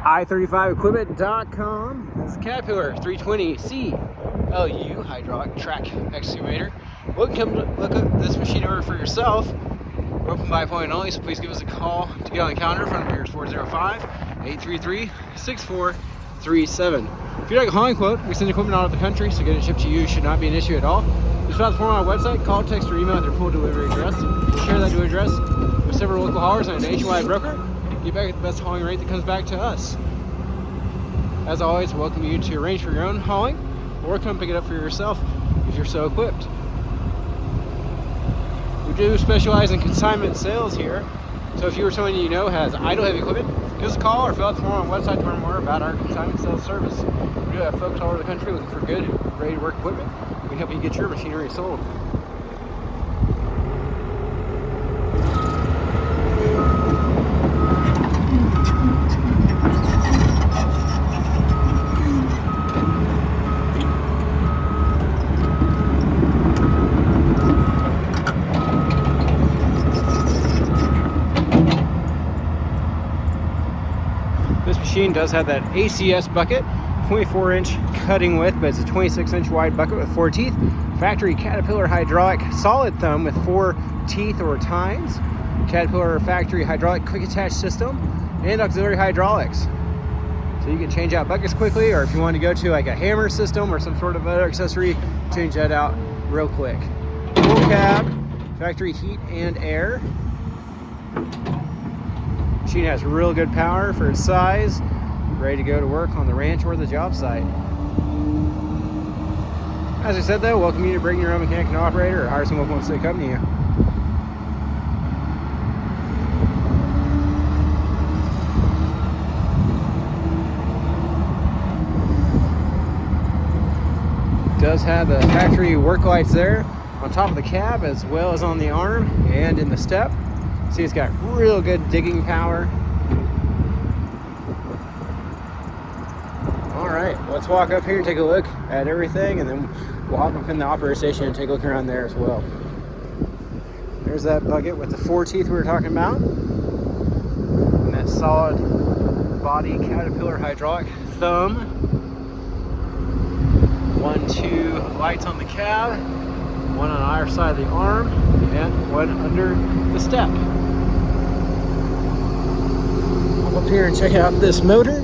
I35equipment.com. This is Caterpillar 320C LU hydraulic track excavator. Welcome to look at this machine order for yourself. We're open by appointment only, so please give us a call to get on the calendar. Phone number is 405-833-6437. If you'd like a hauling quote, we send equipment out of the country, so getting it shipped to you should not be an issue at all. Just fill out the form on our website, call, text, or email with their full delivery address. Share that delivery address with several local haulers and a nationwide broker. Get back at the best hauling rate that comes back to us. As always, we welcome you to arrange for your own hauling or come pick it up for yourself if you're so equipped. We do specialize in consignment sales here, so if you or someone you know has idle heavy equipment, give us a call or fill out the form on our website to learn more about our consignment sales service. We do have folks all over the country looking for good, ready to work equipment. We can help you get your machinery sold. This machine does have that ACS bucket, 24-inch cutting width, but it's a 26-inch wide bucket with 4 teeth. Factory Caterpillar hydraulic solid thumb with 4 teeth or tines. Caterpillar factory hydraulic quick attach system and auxiliary hydraulics. So you can change out buckets quickly, or if you want to go to like a hammer system or some sort of other accessory, change that out real quick. Full cab, factory heat and air. Machine has real good power for its size, ready to go to work on the ranch or the job site. As I said though, welcome you to bring your own mechanic and operator or hire someone who wants to accompany you. It does have the factory work lights there on top of the cab as well as on the arm and in the step. See, it's got real good digging power. All right, let's walk up here and take a look at everything, and then we'll hop up in the operator station and take a look around there as well. There's that bucket with the 4 teeth we were talking about, and that solid body Caterpillar hydraulic thumb. 1, 2 lights on the cab, 1 on either side of the arm, and 1 under the step. Up here and check out this motor.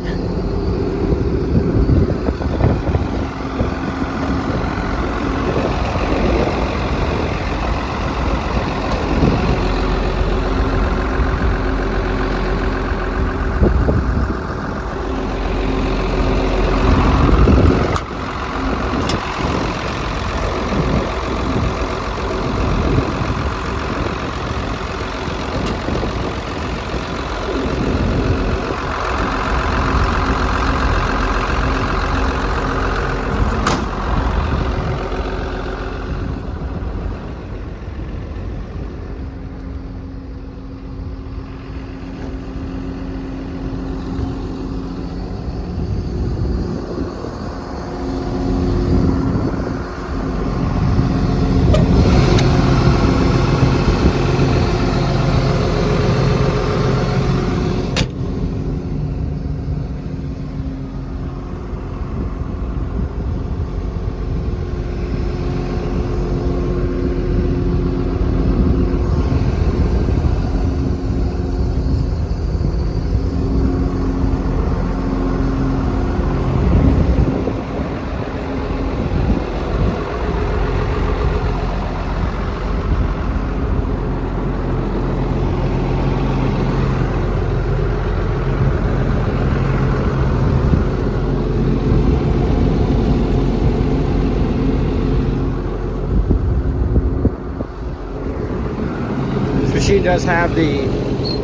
Machine does have the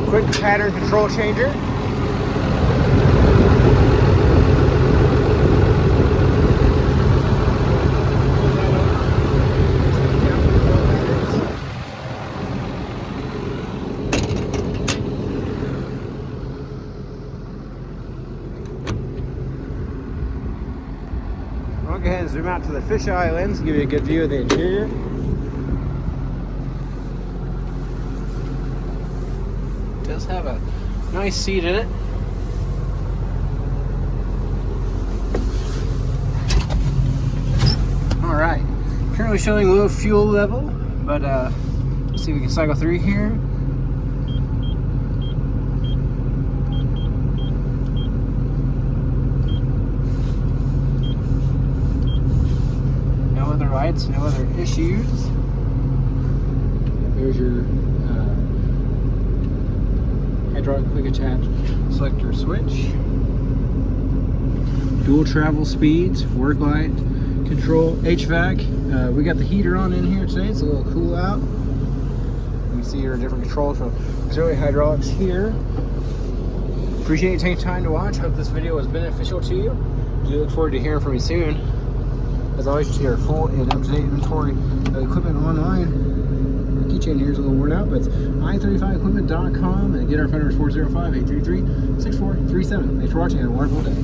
quick pattern control changer. I'll go ahead and zoom out to the fisheye lens and give you a good view of the interior. Does have a nice seat in it. right, currently showing low fuel level, but let's see if we can cycle through here. No other lights, no other issues. There's your hydraulic quick attach selector switch. Dual travel speeds, work light control, HVAC. We got the heater on in here today. It's a little cool out. You can see your different controls from auxiliary hydraulics here. Appreciate you taking time to watch. Hope this video was beneficial to you. Do look forward to hearing from you soon. As always, you see our full and up-to-date inventory of equipment online. Our keychain here is a little worn out, but it's i35equipment.com, and get our phone number is 405-833-6437. Thanks for watching and have a wonderful day.